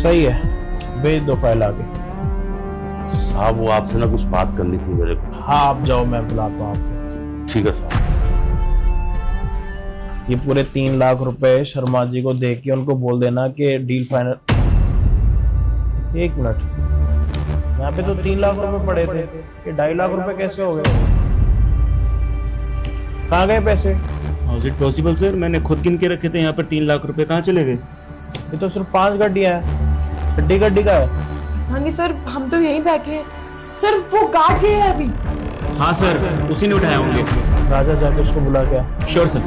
सही है, भेज दो फाइल आगे। साहब वो आपसे ना कुछ बात करनी थी मेरे को। हाँ आप जाओ, मैं बुलाता हूँ आपको। ठीक है साहब। ये पूरे 3 लाख रुपए शर्मा जी को दे के उनको बोल देना कि डील फाइनल। 1 मिनट, यहाँ पे तो 3 लाख रुपए पड़े थे, ये 2.5 लाख रुपए कैसे हो गए? कहाँ गए पैसे? How is it possible sir? मैंने खुद गिन के रखे थे यहाँ पर 3 लाख रुपए कहाँ चले गए? ये तो सिर्फ 5 गड्डियां हैं, गड्डी गड्डी का है। हाँ नहीं सर, हम तो यहीं बैठे हैं सर, वो गार्ड गए हैं अभी। हाँ सर, उसी ने उठाया होंगे। राजा जाके उसको बुला के आ। Sure sir.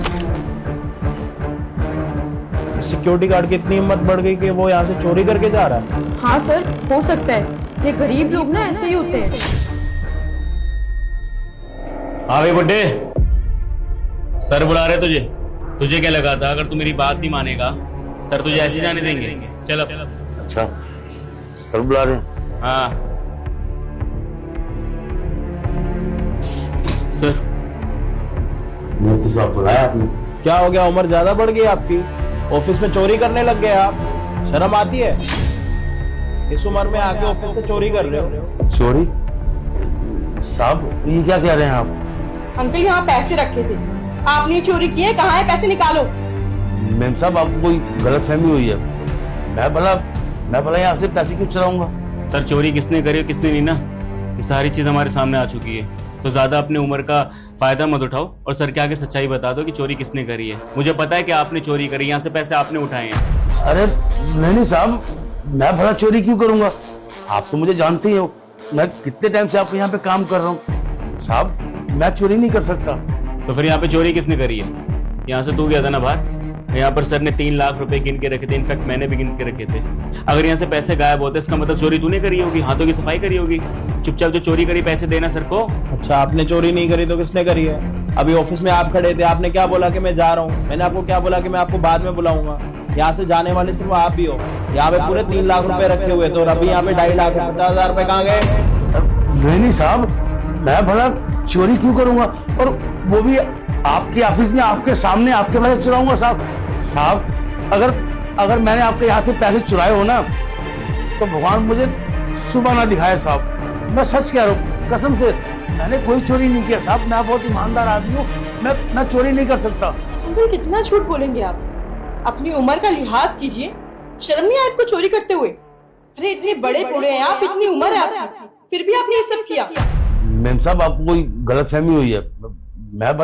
सिक्योरिटी गार्ड की इतनी हिम्मत बढ़ गई कि वो यहाँ से चोरी करके जा रहा है। हाँ सर, हो सकता है, ये गरीब लोग ना ऐसे ही होते हैं। हाँ भाई बुड्ढे, सर बुला रहे तुझे। तुझे क्या लगा था अगर तू मेरी बात नहीं मानेगा सर तुझे ऐसे जाने देंगे? चल अब। अच्छा सर बुला रहे हैं? हाँ सर। मुझे साहब बुलाया आपने? क्या हो गया, उम्र ज्यादा बढ़ गई आपकी? ऑफिस में चोरी करने लग गए आप? शर्म आती है? इस उम्र में आके ऑफिस से चोरी कर रहे हो? चोरी? साहब ये क्या कह रहे हैं आप? अंकल यहाँ पैसे रखे थे, आपने चोरी किए, कहाँ है पैसे? निकालो। मैम साहब आपको कोई गलत फहमी हुई है। मैं भला यहाँ से पैसे क्यों चुराऊंगा? सर चोरी किसने करी और किसने नहीं ना, ये सारी चीज हमारे सामने आ चुकी है। तो ज्यादा अपने उम्र का फायदा मत उठाओ और सर के आगे सच्चाई बता दो कि चोरी किसने करी है। मुझे पता है कि आपने चोरी करी, यहाँ से पैसे आपने उठाए हैं। अरे नहीं साहब, मैं भला चोरी क्यों करूंगा? आप तो मुझे जानते ही हो, मैं कितने टाइम से आपके यहाँ पे काम कर रहा हूँ। साहब मैं चोरी नहीं कर सकता। तो फिर यहाँ पे चोरी किसने करी है? यहाँ से तू गया था ना बाहर? यहाँ पर सर ने 3 लाख रुपए गिन के रखे थे, इनफैक्ट मैंने भी गिन के रखे थे। अगर यहाँ से पैसे गायब होते इसका मतलब चोरी तूने करी होगी, हाथों की सफाई करी होगी। चुपचाप जो चोरी करी पैसे देना सर को। अच्छा आपने चोरी नहीं करी तो किसने करी है? अभी ऑफिस में आप खड़े थे, आपने क्या बोला कि मैं जा रहा हूँ? मैंने आपको क्या बोला कि मैं आपको बाद में बुलाऊंगा? यहाँ से जाने वाले सिर्फ आप ही हो। यहाँ पे पूरे 3 लाख रुपए रखे हुए थे और अभी यहाँ पे 2.5 लाख 50,000 रुपए कहाँ गए? नहीं साहब, मैं भला चोरी क्यों करूंगा, और वो भी आपके ऑफिस में, आपके सामने, आपके पैसे चुराऊंगा? साहब अगर मैंने आपके यहाँ से पैसे चुराए हो ना तो भगवान मुझे सुबह ना दिखाए साहब। मैं सच कह रहा हूँ कसम से, मैंने कोई चोरी नहीं किया साहब। मैं बहुत ईमानदार आदमी हूँ, मैं चोरी नहीं कर सकता। अंकल कितना झूठ बोलेंगे आप? अपनी उम्र का लिहाज कीजिए, शर्म नहीं आए आपको चोरी करते हुए? अरे इतने बड़े बूढ़े हैं आप, इतनी उम्र है आपकी, फिर भी आपने ये सब किया। मैम साहब आपको कोई गलतफहमी हुई है। मैं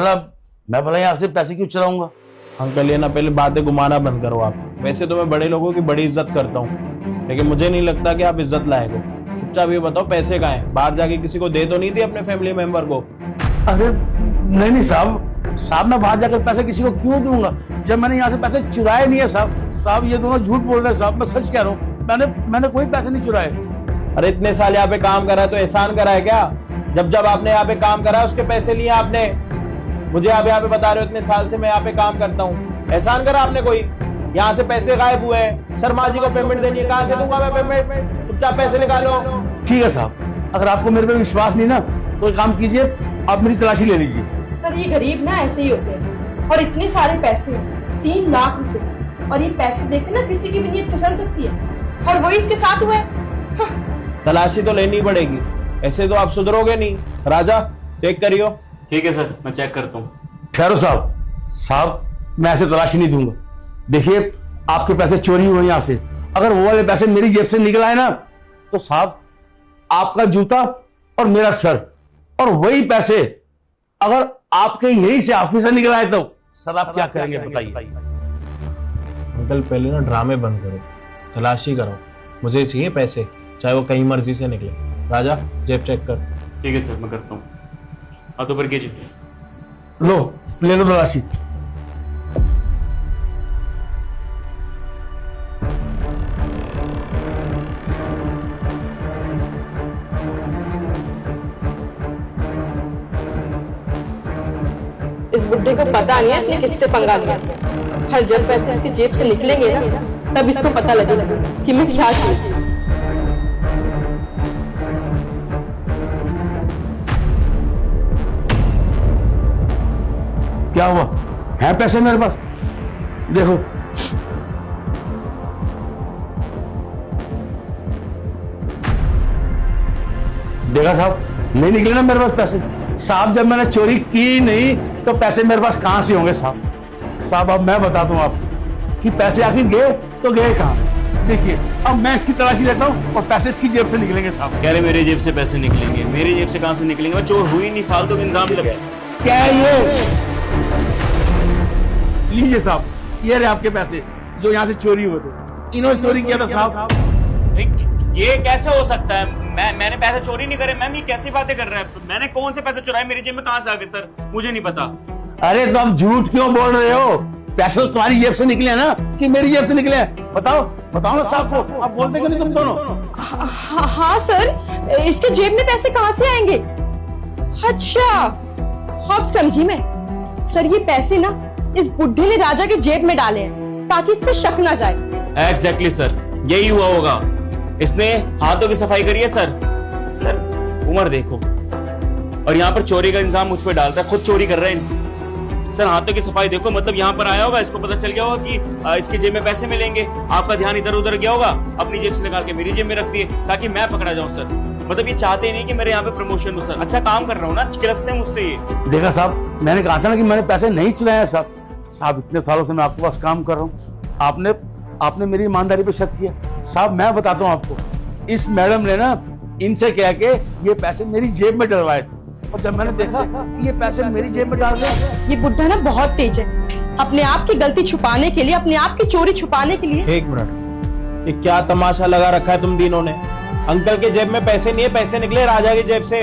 भला यहाँ से पैसे क्यों चुराऊंगा? अंकल ये ना पहले बातें घुमाना बंद करो आप। वैसे तो मैं बड़े लोगों की बड़ी इज्जत करता हूँ, लेकिन मुझे नहीं लगता कि आप इज्जत लायक हो। चुपचाप ये बताओ पैसे कहाँ हैं? बाहर जाके किसी को दे तो नहीं दी अपने फैमिली मेंबर को? अरे नहीं साहब मैं बाहर जाकर पैसे किसी को क्यों दूंगा जब मैंने यहाँ से पैसे चुराए नहीं है साहब ये दोनों झूठ बोल रहे हैं साहब। मैं सच कह रहा हूँ, मैंने कोई पैसे नहीं चुराए। अरे इतने साल यहाँ पे काम करा है तो एहसान करा है क्या? जब आपने यहाँ पे काम करा उसके पैसे लिए आपने? मुझे आप यहाँ पे बता रहे हो इतने साल से मैं यहाँ पे काम करता हूँ, एहसान करा आपने कोई? यहाँ से पैसे गायब हुए हैं, शर्मा जी को पेमेंट देनी है, कहाँ से दूंगा मैं पेमेंट? चुपचाप पैसे निकालो। ठीक है साहब, अगर आपको मेरे पे विश्वास नहीं ना तो एक काम कीजिए, आप मेरी तलाशी ले लीजिए। सर ये गरीब ना ऐसे ही होते हैं, और इतने सारे पैसे 3 लाख रुपए, और ये पैसे देखे ना किसी की भी नीयत फिसल सकती है, और वही इसके साथ हुआ है। हाँ। तलाशी तो लेनी पड़ेगी, ऐसे तो आप सुधरोगे नहीं। राजा चेक करियो। ठीक है सर, मैं चेक करता हूँ। ठहरो साहब मैं ऐसे तलाशी नहीं दूंगा। देखिए आपके पैसे चोरी हुए यहाँ से, अगर वो वाले पैसे मेरी जेब से निकल आए ना तो साहब आपका जूता और मेरा सर, और वही पैसे अगर आपके यहीं से ऑफिस से निकल आए तो सर आप क्या करेंगे बताइए? अंकल पहले ना ड्रामे बंद करो, तलाशी करो। मुझे चाहिए पैसे, चाहे वो कहीं मर्जी से निकले। राजा जेब चेक कर। ठीक है सर, मैं करता हूँ। हाथों पर कीजिए। लो ले लो तलाशी। इस बुड्ढे को पता नहीं है इसने किससे पंगा लिया, हर जब पैसे इसकी जेब से निकलेंगे ना तब इसको पता लगेगा कि मैं क्या चीज हूं। क्या हुआ है पैसे मेरे पास? देखो देखा साहब, नहीं निकले ना मेरे पास पैसे। साहब जब मैंने चोरी की नहीं तो पैसे मेरे पास कहां से होंगे साहब? साहब अब मैं बता दूं आपको कि पैसे आखिर गए तो गए कहां? देखिए अब मैं इसकी तलाशी लेता हूं और पैसे इसकी जेब से निकलेंगे साहब। कह रहे मेरी जेब से पैसे निकलेंगे, मेरी जेब से कहां से निकलेंगे? मैं चोर हुई नहीं, फालतू का इंजाम लगा। क्या है ये? लीजिए साहब, ये रहे आपके पैसे जो यहाँ से चोरी हुए थे। इन्होंने चोरी किया था साहब। ये कैसे हो सकता है? मैंने पैसे चोरी नहीं करे। मैम ये कैसी बातें कर रहे हैं? मैंने कौन से पैसे चुराए? मेरी जेब में कहां से आ गए सर? मुझे नहीं पता। अरे तो आप झूठ क्यों बोल रहे हो? पैसे तो तुम्हारी जेब से निकले हैं ना कि मेरी जेब से निकले हैं? बताओ बताओ ना साहब को। आप बोलते क्यों नहीं तुम दोनों? हाँ सर, इसके जेब में पैसे कहाँ से आएंगे? अच्छा, अब समझी मैं। सर ये पैसे ना इस बुढ़े ने राजा के जेब में डाले हैं ताकि इस पे शक ना जाए। एग्जैक्टली सर, यही हुआ होगा। इसने हाथों की सफाई करी है सर। सर उम्र देखो, और यहाँ पर चोरी का इंजाम मुझ पर डालता है, खुद चोरी कर रहे हैं। सर हाथों की सफाई देखो, मतलब यहाँ पर आया होगा, इसको पता चल गया होगा कि इसकी जेब में पैसे मिलेंगे। आपका ध्यान इधर उधर गया होगा, अपनी जेब से निकाल के मेरी जेब में रख दिए ताकि मैं पकड़ा जाऊं सर। मतलब ये चाहते नहीं कि मेरे यहाँ पे प्रमोशन हो सर। अच्छा काम कर रहा हूँ ना, चिकरसते हैं मुझसे ये। देखा साहब, मैंने कहा था ना कि मैंने पैसे नहीं चुराए हैं साहब। साहब इतने सालों से मैं आपके पास काम कर रहा हूँ, आपने मेरी ईमानदारी पे शक किया। साहब मैं बताता हूँ आपको, इस मैडम ने ना इनसे कह के ये पैसे मेरी जेब में डलवाए थे, और जब मैंने देखा कि ये पैसे मेरी जेब में डाल दिए। ये बुढ़ा ना बहुत तेज है, अपने आप की गलती छुपाने के लिए, अपने आप की चोरी छुपाने के लिए। एक मिनट, ये क्या तमाशा लगा रखा है तुम तीनों ने? अंकल के जेब में पैसे नहीं है, पैसे निकले राजा की जेब से।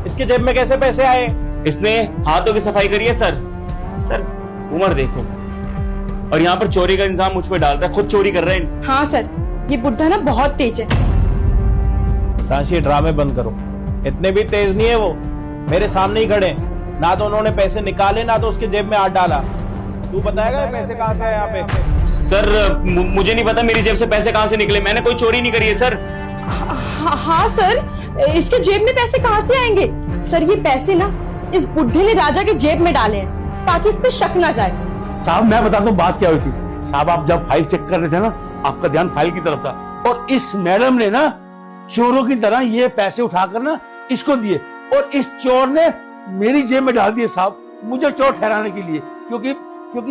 इसके जेब में कैसे पैसे आए? इसने हाथों की सफाई करी है सर। सर उम्र देखो, और यहाँ पर चोरी का इंजाम मुझ पर डालता है, खुद चोरी कर रहे हैं। हाँ सर, ये बुढ़ा ना बहुत तेज है। ताशी ड्रामे बंद करो, इतने भी तेज नहीं है वो। मेरे सामने ही खड़े, ना तो उन्होंने पैसे निकाले ना तो उसके जेब में हाथ डाला। तू बताएगा ये पैसे कहाँ से आए यहाँ पे? सर मुझे नहीं पता मेरी जेब से पैसे कहाँ से निकले, मैंने कोई चोरी नहीं करी है सर। हाँ सर, इसके जेब में पैसे कहाँ से आएंगे? सर ये पैसे ना इस बुढ़े ने राजा के जेब में डाले हैं ताकि इस पे शक ना जाए। साहब मैं बताता हूँ बात क्या हुई थी। साहब आप जब फाइल चेक कर रहे थे ना, आपका ध्यान फाइल की तरफ था, और इस मैडम ने ना चोरों की तरह ये पैसे उठाकर ना इसको दिए, और इस चोर ने मेरी जेब में डाल दिए साहब, मुझे चोर ठहराने के लिए, क्योंकि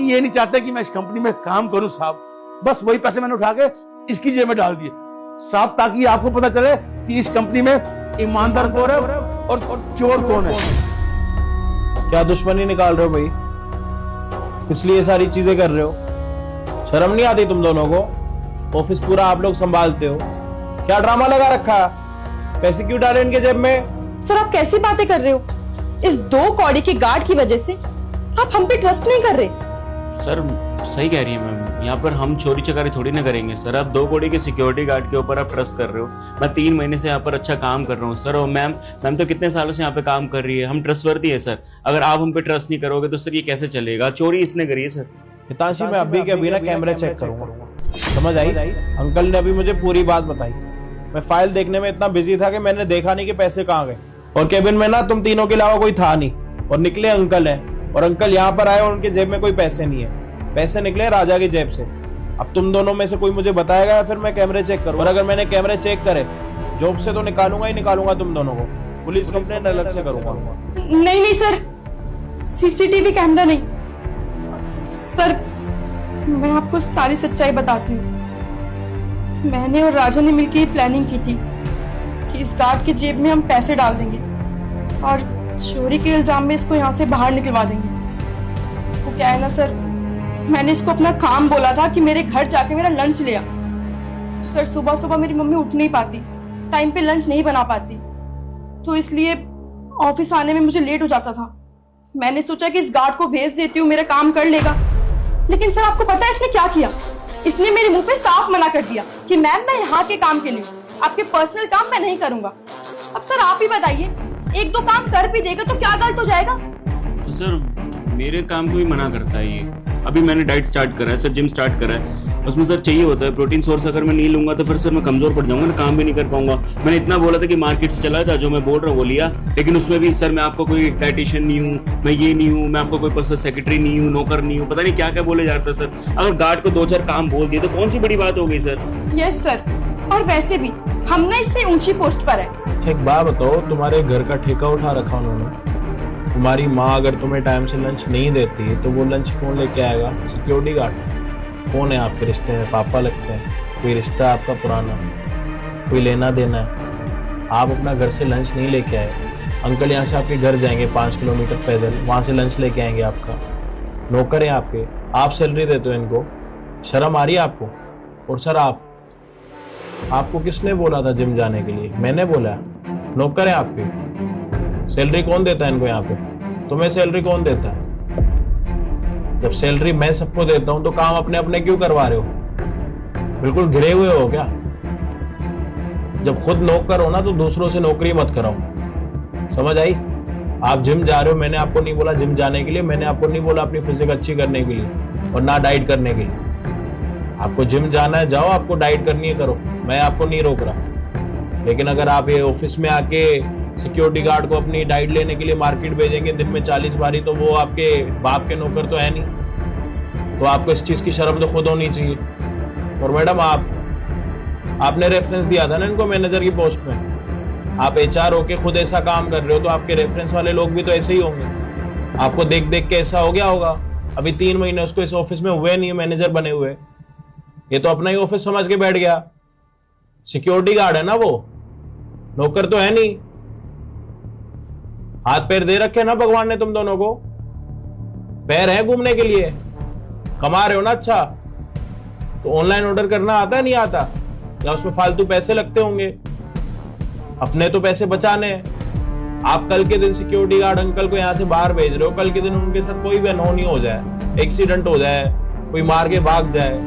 ये नहीं चाहते कि मैं इस कंपनी में काम करूं साहब। बस वही पैसे मैंने उठा के इसकी जेब में डाल दिए साहब, ताकि आपको पता चले कि इस कंपनी में ईमानदार कौन है और चोर कौन है। क्या दुश्मनी निकाल रहे हो भाई? इसलिए ये सारी चीजें कर रहे हो? शर्म नहीं आती तुम दोनों को? ऑफिस पूरा आप लोग संभालते हो, क्या ड्रामा लगा रखा? पैसे क्यों डाले इनके जेब में? सर आप कैसी बातें कर रहे हो? इस 2 कौड़ी के गार्ड की वजह से आप हम पे ट्रस्ट नहीं कर रहे। सर सही कह रही है मैम, यहाँ पर हम चोरी चकारी थोड़ी ना करेंगे सर। आप 2 कौड़ी के सिक्योरिटी गार्ड के ऊपर आप ट्रस्ट कर रहे हो। मैं 3 महीने से यहाँ पर अच्छा काम कर रहा हूँ सर, और मैम तो कितने सालों से यहाँ पे काम कर रही है। हम ट्रस्टवर्दी है सर। अगर आप हम पे ट्रस्ट नहीं करोगे तो सर ये कैसे चलेगा? चोरी इसने करी है सर। हितांशी मैं अभी के अभी ना कैमरे चेक करूंगा, समझ आई? अंकल ने अभी मुझे पूरी बात बताई। मैं फाइल देखने में इतना बिजी था कि मैंने देखा नहीं कि पैसे कहाँ गए, और केबिन में ना तुम तीनों के अलावा कोई था नहीं, और निकले अंकल हैं, और अंकल यहाँ पर आए और उनके जेब में कोई पैसे नहीं है। पैसे निकले राजा की जेब से। अब तुम दोनों में से कोई मुझे बताएगा या फिर मैं कैमरे चेक करूँ? और अगर मैंने कैमरे चेक करे जॉब से तो निकालूंगा ही निकालूंगा तुम दोनों को। पुलिस कंप्लेंट अलग से करूंगा। नहीं सर, सीसीटीवी कैमरा नहीं। सर मैं आपको सारी सच्चाई बताती हूँ। मैंने और राजा ने मिलकर ये प्लानिंग की थी कि इस गार्ड के जेब में हम पैसे डाल देंगे और चोरी के इल्जाम में इसको यहाँ से बाहर निकलवा देंगे। वो क्या है ना सर, मैंने इसको अपना काम बोला था कि मेरे घर जाके मेरा लंच ले आ। सर सुबह सुबह मेरी मम्मी उठ नहीं पाती, टाइम पे लंच नहीं बना पाती, तो इसलिए ऑफिस आने में मुझे लेट हो जाता था। मैंने सोचा कि इस गार्ड को भेज देती हूँ, मेरा काम कर लेगा। लेकिन सर आपको पता है इसने क्या किया? इसने मेरे मुंह पे साफ मना कर दिया कि मैम मैं यहाँ के काम के लिए, आपके पर्सनल काम मैं नहीं करूंगा। अब सर आप ही बताइए, 1-2 काम कर भी देगा तो क्या गलत हो जाएगा? तो सर मेरे काम को भी मना करता है ये। अभी मैंने डाइट स्टार्ट करा है सर, जिम स्टार्ट करा है। उसमें सर चाहिए होता है प्रोटीन सोर्स। अगर मैं नहीं लूंगा तो फिर सर मैं कमजोर पड़ जाऊंगा ना, काम भी नहीं कर पाऊंगा। मैंने इतना बोला था कि मार्केट से चला जा, जो मैं बोल रहा हूँ वो लिया, लेकिन उसमें भी सर मैं आपको कोई डाइटिशियन नहीं हूँ, मैं ये नहीं हूँ, मैं आपको कोई पर्सनल सेक्रेटरी नहीं हूँ, नौकर नहीं हूँ, पता नहीं क्या क्या बोले जाता है सर। अगर गार्ड को 2-4 काम बोल दिए तो कौन सी बड़ी बात हो गई सर? यस सर, और वैसे भी हम ना इससे ऊंची पोस्ट पर है। एक बात बताओ, तुम्हारे घर का ठेका उठा रखा उन्होंने। तुम्हारी माँ अगर तुम्हें टाइम से लंच नहीं देती तो वो लंच कौन लेके आएगा? Security guard. कौन है आपके रिश्ते में? पापा लगते हैं? कोई रिश्ता आपका पुराना, कोई लेना देना है? आप अपना घर से लंच नहीं लेके आए। अंकल यहाँ से आपके घर जाएंगे 5 किलोमीटर पैदल, वहाँ से लंच लेके आएंगे आपका। नौकर हैं आपके, आप सैलरी देते हो इनको। शर्म आ रही है आपको? और सर आपको किसने बोला था जिम जाने के लिए? मैंने बोला? नौकर हैं आपके। सैलरी कौन देता है इनको यहाँ पे? तुम्हें सैलरी कौन देता है? जब सैलरी मैं सबको देता हूँ तो काम अपने अपने क्यों करवा रहे हो? बिल्कुल गिरे हुए हो क्या? जब खुद नौकर हो ना तो दूसरों से नौकरी मत कराओ। समझ आई? आप जिम जा रहे हो, मैंने आपको नहीं बोला जिम जाने के लिए, मैंने आपको नहीं बोला अपनी फिजिक अच्छी करने के लिए और ना डाइट करने के लिए। आपको जिम जाना है जाओ, आपको डाइट करनी है करो, मैं आपको नहीं रोक रहा। लेकिन अगर आप ये ऑफिस में आके सिक्योरिटी गार्ड को अपनी डाइट लेने के लिए मार्केट भेजेंगे दिन में 40 बारी, तो वो आपके बाप के नौकर तो है नहीं। तो आपको इस चीज की शर्म तो खुद होनी चाहिए। और मैडम आपने रेफरेंस दिया था ना इनको मैनेजर की पोस्ट में। आप HR होके खुद ऐसा काम कर रहे हो तो आपके रेफरेंस वाले लोग भी तो ऐसे ही होंगे। आपको देख देख के ऐसा हो गया होगा। अभी 3 महीने उसको इस ऑफिस में हुए नहीं, मैनेजर बने हुए। ये तो अपना ही ऑफिस समझ के बैठ गया। सिक्योरिटी गार्ड है ना वो, नौकर तो है नहीं। हाथ पैर दे रखे ना भगवान ने तुम दोनों को, पैर है घूमने के लिए। कमा रहे हो ना अच्छा, तो ऑनलाइन ऑर्डर करना आता है नहीं आता? या उसमें फालतू पैसे लगते होंगे? अपने तो पैसे बचाने हैं। आप कल के दिन सिक्योरिटी गार्ड अंकल को यहाँ से बाहर भेज रहे हो, कल के दिन उनके साथ कोई भी अनहोनी हो जाए, एक्सीडेंट हो जाए, कोई मार के भाग जाए,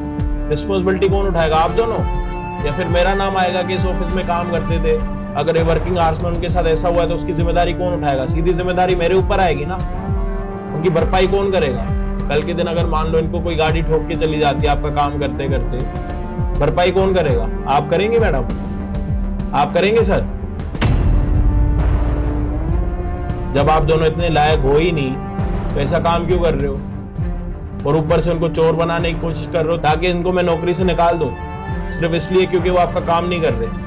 रिस्पॉन्सिबिलिटी कौन उठाएगा? आप दोनों? या फिर मेरा नाम आएगा कि इस ऑफिस में काम करते थे, अगर ये वर्किंग आवर्स में उनके साथ ऐसा हुआ है तो उसकी जिम्मेदारी कौन उठाएगा? सीधी जिम्मेदारी मेरे ऊपर आएगी ना। उनकी भरपाई कौन करेगा? कल के दिन अगर मान लो इनको कोई गाड़ी ठोक के चली जाती है आपका काम करते करते, भरपाई कौन करेगा? आप करेंगे मैडम? आप करेंगे सर? जब आप दोनों इतने लायक हो ही नहीं तो ऐसा काम क्यों कर रहे हो? और ऊपर से उनको चोर बनाने की कोशिश कर रहे हो ताकि इनको मैं नौकरी से निकाल दूं, सिर्फ इसलिए क्योंकि वो आपका काम नहीं कर रहे।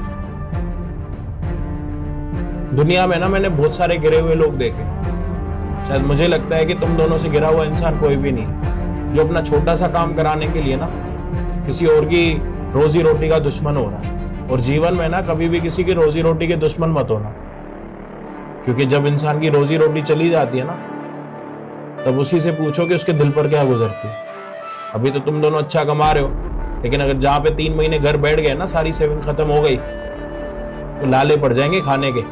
दुनिया में ना मैंने बहुत सारे गिरे हुए लोग देखे, शायद मुझे लगता है कि तुम दोनों से गिरा हुआ इंसान कोई भी नहीं जो अपना छोटा सा काम कराने के लिए ना किसी और की रोजी रोटी का दुश्मन हो रहा है। और जीवन में ना कभी भी किसी की रोजी रोटी के दुश्मन मत होना, क्योंकि जब इंसान की रोजी रोटी चली जाती है ना तब उसी से पूछो कि उसके दिल पर क्या गुजरती है। अभी तो तुम दोनों अच्छा कमा रहे हो, लेकिन अगर जहां पे 3 महीने घर बैठ गए ना, सारी सेविंग खत्म हो गई, तो लाले पड़ जाएंगे खाने के।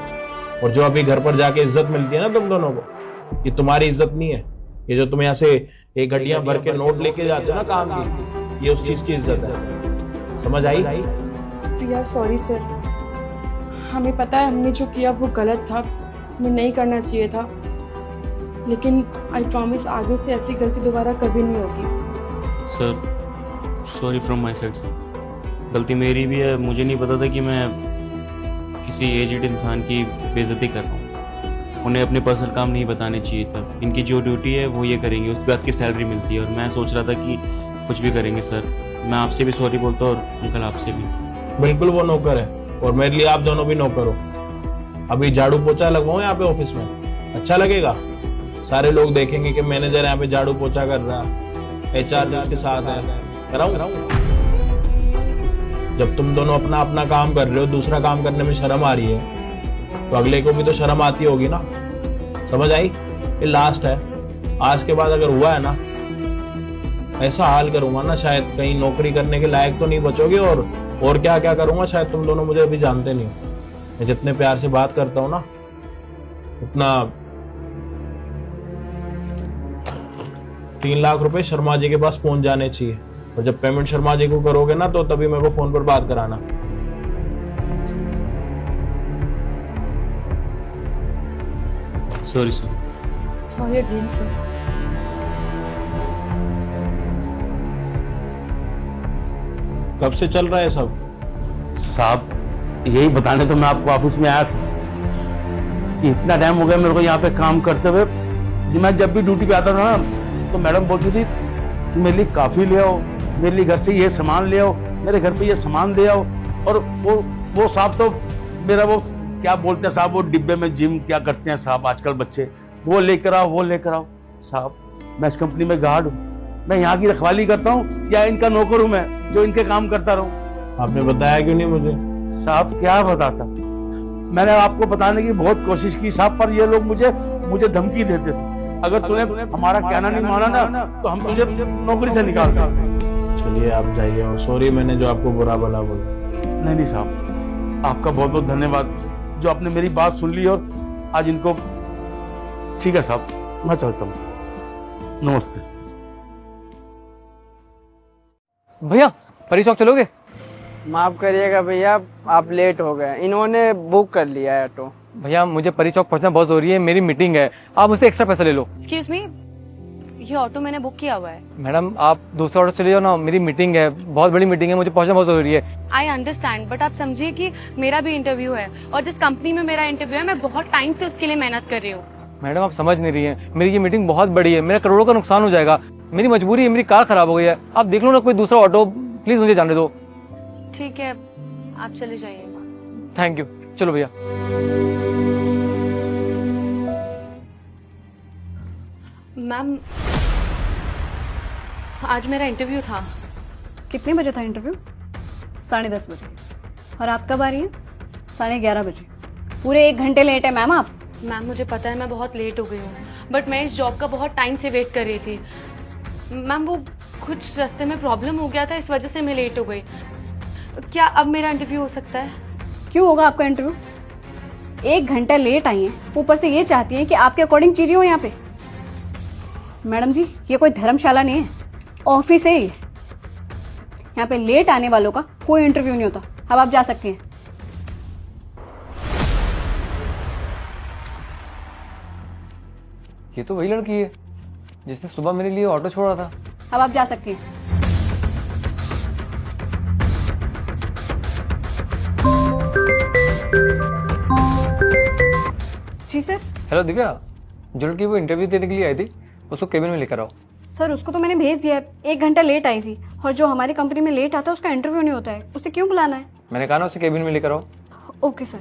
और जो अभी घर पर जाके इज्जत मिलती है ना तुम दोनों को, ये तुम्हारी इज्जत नहीं है। ये जो तुम यहाँ से एक घड़ियां भर के नोट लेके जाते हो ना काम की, ये उस चीज की इज्जत है। समझ आई? वी आर सॉरी सर, हमें पता है हमने जो किया वो गलत था, हमें नहीं करना चाहिए था, लेकिन आई प्रॉमिस आगे से ऐसी गलती दोबारा कभी नहीं होगी। Sir sorry from my side sir, गलती मेरी भी है। मुझे नहीं पता था कि मैं किसी एजेड इंसान की बेइज्जती कर रहा हूँ। उन्हें अपने पर्सनल काम नहीं बताने चाहिए था। इनकी जो ड्यूटी है वो ये करेंगे, उसके बाद की सैलरी मिलती है। और मैं सोच रहा था कि कुछ भी करेंगे सर। मैं आपसे भी सॉरी बोलता हूँ और अंकल आपसे भी। बिल्कुल वो नौकर है और मेरे लिए आप दोनों भी नौकर हो। अभी झाड़ू पोछा लगवाऊं यहाँ पे ऑफिस में, अच्छा लगेगा? सारे लोग देखेंगे कि मैनेजर यहाँ पे झाड़ू पोछा कर रहा है, HR जो उसके साथ है, कराऊं? जब तुम दोनों अपना अपना काम कर रहे हो, दूसरा काम करने में शर्म आ रही है, तो अगले को भी तो शर्म आती होगी ना। समझ आई? ये लास्ट है। आज के बाद अगर हुआ है ना, ऐसा हाल करूंगा ना, शायद कहीं नौकरी करने के लायक तो नहीं बचोगे। और क्या क्या करूंगा शायद तुम दोनों मुझे अभी जानते नहीं हो। मैं जितने प्यार से बात करता हूँ ना, उतना 3 लाख रुपए शर्मा जी के पास पहुंच जाने चाहिए। और जब पेमेंट शर्मा जी को करोगे ना, तो तभी मेरे को फोन पर बात कराना। Sorry sir. Sorry again sir. कब से चल रहा है सब? साहब यही बताने तो मैं आपको ऑफिस में आया था कि इतना टाइम हो गया मेरे को यहाँ पे काम करते हुए। मैं जब भी ड्यूटी पे आता था ना तो मैडम बोलती थी कि मेरे लिए काफी ले आओ, मेरे लिए घर से ये सामान ले आओ, मेरे घर पे ये सामान ले आओ। और वो वो साहब तो मेरा वो क्या बोलते हैं साहब, वो डिब्बे में जिम क्या करते हैं साहब आजकल बच्चे, वो लेकर आओ वो लेकर आओ। साहब मैं इस कंपनी में गार्ड हूँ, मैं यहाँ की रखवाली करता हूँ या इनका नौकर हूँ मैं जो इनके काम करता रहूँ? आपने बताया क्यों नहीं मुझे? साहब क्या बताता, मैंने आपको बताने की बहुत कोशिश की साहब, पर ये लोग मुझे धमकी देते थे, अगर तूने हमारा कहना नहीं माना ना तो हम तुझे नौकरी से निकाल देंगे। चलिए आप जाइए, और सॉरी मैंने जो आपको बुरा भला बोला। नहीं साहब, आपका बहुत बहुत धन्यवाद जो आपने मेरी बात सुन ली और आज इनको। ठीक है साहब, मैं चलता हूँ, नमस्ते। भैया परी चौक चलोगे? माफ करिएगा भैया, आप लेट हो गए, इन्होंने बुक कर लिया है ऑटो। भैया मुझे परी चौक पहुंचना बहुत जरूरी है, मेरी मीटिंग है, आप मुझसे एक्स्ट्रा पैसा ले लो। एक्सक्यूज मी, ये ऑटो मैंने बुक किया हुआ है। मैडम आप दूसरा ऑटो चले जाओ ना, मेरी मीटिंग है, बहुत बड़ी मीटिंग है, मुझे पहुंचना बहुत जरूरी है। आई अंडरस्टैंड, बट आप समझिए कि मेरा भी इंटरव्यू है, और जिस कंपनी में मेरा इंटरव्यू है मैं बहुत टाइम से उसके लिए मेहनत कर रही हूँ। मैडम आप समझ नहीं रही है, मेरी ये मीटिंग बहुत बड़ी है, मेरा करोड़ों का नुकसान हो जाएगा, मेरी मजबूरी है, मेरी कार खराब हो गई है, आप देख लो ना कोई दूसरा ऑटो, प्लीज मुझे जाने दो। ठीक है, आप चले जाइए। थैंक यू, चलो भैया। मैम आज मेरा इंटरव्यू था। कितने बजे था इंटरव्यू? 10:30 बजे। और आप कब आ रही हैं? 11:30 बजे। पूरे 1 घंटे लेट है मैम आप। मैम मुझे पता है मैं बहुत लेट हो गई हूँ, बट मैं इस जॉब का बहुत टाइम से वेट कर रही थी। मैम वो कुछ रास्ते में प्रॉब्लम हो गया था, इस वजह से मैं लेट हो गई। क्या अब मेरा इंटरव्यू हो सकता है? क्यों होगा आपका इंटरव्यू? 1 घंटा लेट आई हैं, ऊपर से ये चाहती हैं कि आपके अकॉर्डिंग चीजें हो यहाँ पे। मैडम जी ये कोई धर्मशाला नहीं है, ऑफिस है ये। यहाँ पे लेट आने वालों का कोई इंटरव्यू नहीं होता। अब आप जा सकती हैं। ये तो वही लड़की है जिसने सुबह मेरे लिए ऑटो छोड़ा था। अब आप जा सकती हैं। जी सर। हेलो दिव्या, जो लड़की वो इंटरव्यू देने के लिए आई थी उसको केबिन में लेकर आओ। सर उसको तो मैंने भेज दिया है, 1 घंटा लेट आई थी, और जो हमारी कंपनी में लेट आता है उसका इंटरव्यू नहीं होता है, उसे क्यों बुलाना है? मैंने कहा ना उसे केबिन में लेकर आओ। Okay sir.